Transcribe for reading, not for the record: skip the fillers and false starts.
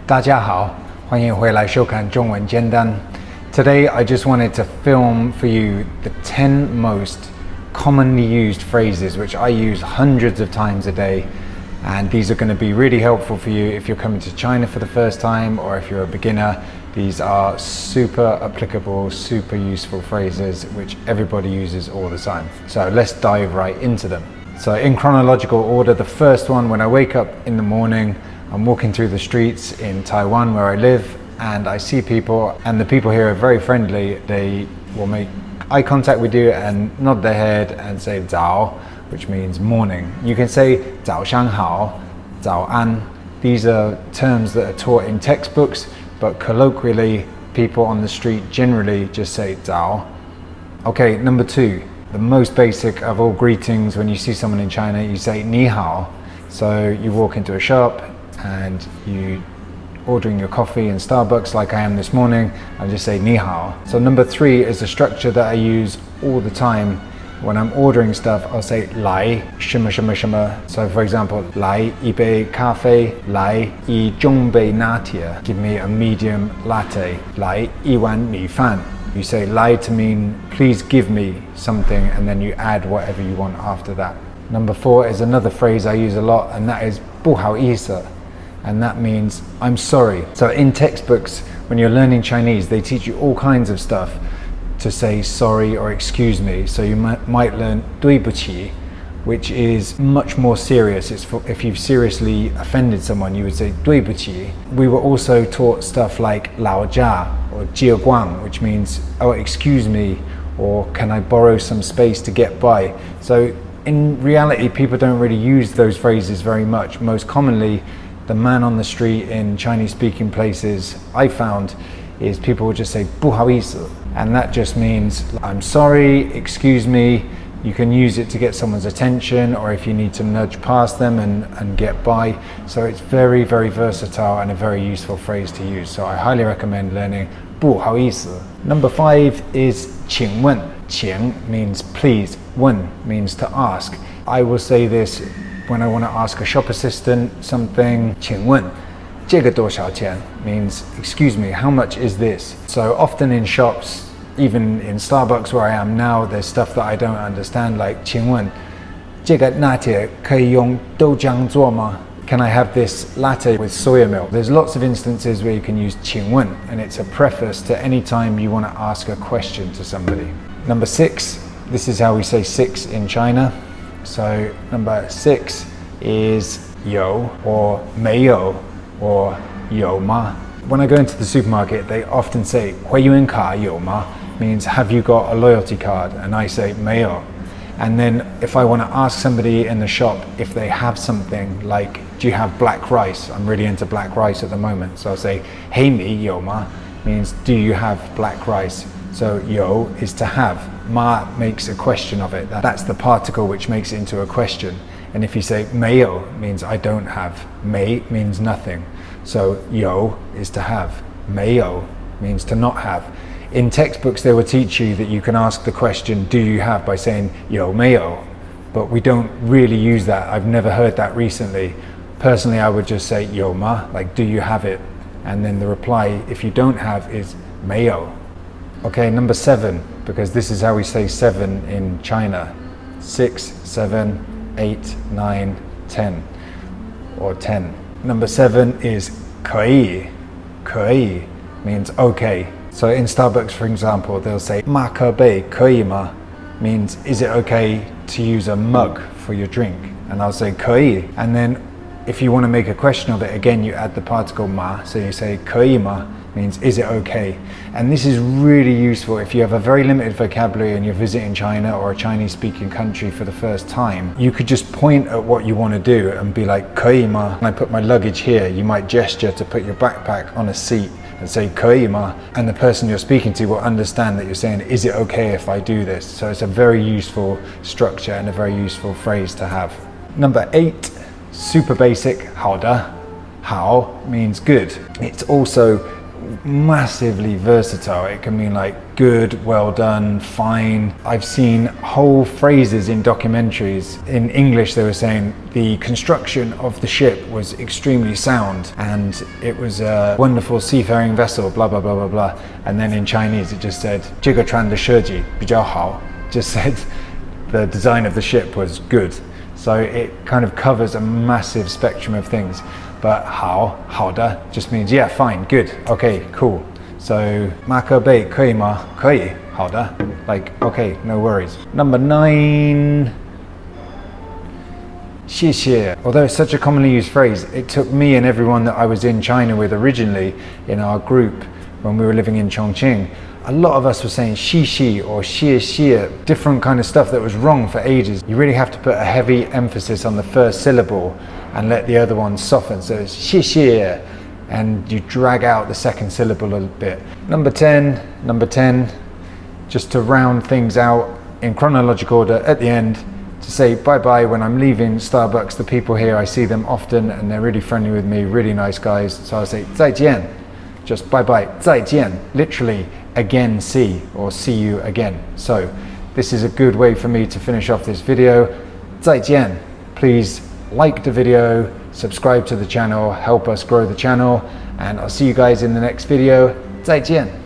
大家好，欢迎回来收看中文简单。Today I just wanted to film for you the 10 most commonly used phrases which I use hundreds of times a day, and these are going to be really helpful for you if you're coming to China for the first time or if you're a beginner. These are super applicable, super useful phrases which everybody uses all the time. So let's dive right into them. So in chronological order, the first one, when I wake up in the morning, I'm walking through the streets in Taiwan where I live, and I see people, and the people here are very friendly. They will make eye contact with you and nod their head and say 早, which means morning. You can say 早上好, 早安. These are terms that are taught in textbooks, but colloquially people on the street generally just say 早. Okay, number 2, the most basic of all greetings. When you see someone in China, you say 你好. So you walk into a shop and you ordering your coffee in Starbucks like I am this morning, I just say 你好. So number 3 is a structure that I use all the time. When I'm ordering stuff, I'll say 来什么什么什么. So for example, 来一杯咖啡, 来一中杯拿铁, give me a medium latte. 来一碗米饭. You say 来 to mean please give me something, and then you add whatever you want after that. Number 4 is another phrase I use a lot, and that is 不好意思. And that means I'm sorry. So in textbooks, when you're learning Chinese, they teach you all kinds of stuff to say sorry or excuse me. So you might learn 对不起, which is much more serious. It's for if you've seriously offended someone, you would say 对不起. We were also taught stuff like 老家 or 借光, which means oh excuse me, or can I borrow some space to get by. So in reality, people don't really use those phrases very much. Most commonly, the man on the street in Chinese speaking places I found is people would just say 不好意思, and that just means I'm sorry, excuse me. You can use it to get someone's attention, or if you need to nudge past them and get by. So it's very, very versatile and a very useful phrase to use. So I highly recommend learning 不好意思. Number 5 is 请问. 请 means please, 问 means to ask. I will say this when I want to ask a shop assistant something. 请问这个多少钱 means excuse me, how much is this? So often in shops, even in Starbucks where I am now, there's stuff that I don't understand, like 请问这个拿铁可以用豆浆做吗? Can I have this latte with soya milk? There's lots of instances where you can use 请问, and it's a preface to any time you want to ask a question to somebody. Number 6, this is how we say 6 in China. So number 6 is 有 or 没有 or 有吗. When I go into the supermarket, they often say 会员卡有吗, means have you got a loyalty card, and I say 没有. And then if I want to ask somebody in the shop if they have something, like do you have black rice? I'm really into black rice at the moment, so I'll say 黑米有吗, means do you have black rice? So 有 is to have, ma makes a question of it. That's the particle which makes it into a question. And if you say 没有 means I don't have, 没 means nothing. So 有 is to have, 没有 means to not have. In textbooks they will teach you that you can ask the question do you have by saying 有没有, but we don't really use that. I've never heard that recently. Personally, I would just say 有吗, like do you have it, and then the reply if you don't have is 没有. Okay, number 7, because this is how we say 7 in China. 6, 7, 8, 9, 10, or 10. Number 7 is 可以. 可以 means okay. So in Starbucks, for example, they'll say 马可杯可以吗, means is it okay to use a mug for your drink? And I'll say 可以. And then if you want to make a question of it, again you add the particle 嘛, so you say 可以吗, means is it okay? And this is really useful if you have a very limited vocabulary and you're visiting China or a Chinese speaking country for the first time. You could just point at what you want to do and be like 可以吗? When I put my luggage here, you might gesture to put your backpack on a seat and say 可以吗? And the person you're speaking to will understand that you're saying is it okay if I do this? So it's a very useful structure and a very useful phrase to have. Number 8, super basic, 好的. 好 means good. It's also massively versatile. It can mean like good, well done, fine. I've seen whole phrases in documentaries. In English, they were saying the construction of the ship was extremely sound and it was a wonderful seafaring vessel, blah, blah, blah, blah, blah. And then in Chinese, it just said, 这个船的设计比较好, just said the design of the ship was good. So it kind of covers a massive spectrum of things. But 好的 just means yeah, fine, good, okay, cool. So 马克杯可以吗？可以，好的 like okay, no worries. Number 9, 谢谢. Although it's such a commonly used phrase, it took me and everyone that I was in China with originally in our group when we were living in Chongqing. A lot of us were saying xi xi or xie xie, different kind of stuff that was wrong for ages. You really have to put a heavy emphasis on the first syllable and let the other one soften. So it's xie xie, and you drag out the second syllable a bit. Number 10, just to round things out in chronological order at the end, to say bye-bye when I'm leaving Starbucks. The people here, I see them often and they're really friendly with me, really nice guys. So I'll say 再见, just bye-bye, 再见, literally again see, or see you again. So this is a good way for me to finish off this video. 再见. Please like the video, subscribe to the channel, help us grow the channel, and I'll see you guys in the next video. 再见.